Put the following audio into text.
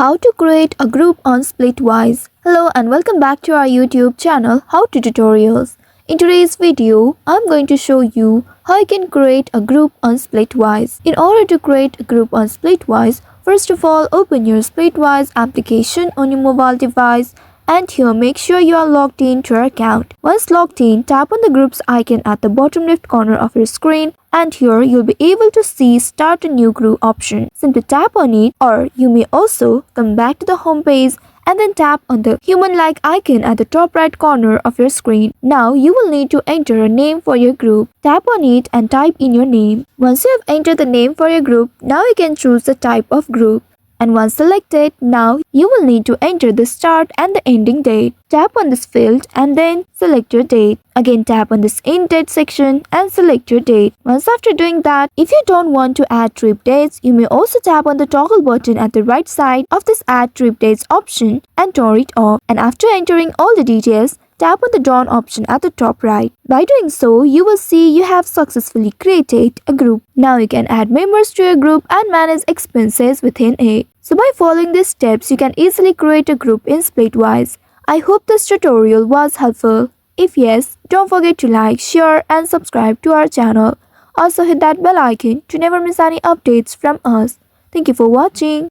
How to create a group on Splitwise. Hello and welcome back to our YouTube channel How to Tutorials. In today's video, I'm going to show you how you can create a group on Splitwise. In order to create a group on Splitwise, first of all, open your Splitwise application on your mobile device and here make sure you are logged in to your account. Once logged in, tap on the groups icon at the bottom left corner of your screen and here you'll be able to see start a new group option. Simply tap on it, or you may also come back to the home page and then tap on the human-like icon at the top right corner of your screen. Now you will need to enter a name for your group. Tap on it and type in your name. Once you have entered the name for your group, now you can choose the type of group. And once selected, now you will need to enter the start and the ending date. Tap on this field and then select your date. Again tap on this end date section and select your date. Once after doing that, if you don't want to add trip dates, you may also tap on the toggle button at the right side of this add trip dates option and turn it off. And after entering all the details, tap on the done option at the top right. By doing so, you will see you have successfully created a group. Now you can add members to your group and manage expenses within it. So by following these steps, you can easily create a group in Splitwise. I hope this tutorial was helpful. If yes, don't forget to like, share and subscribe to our channel. Also hit that bell icon to never miss any updates from us. Thank you for watching.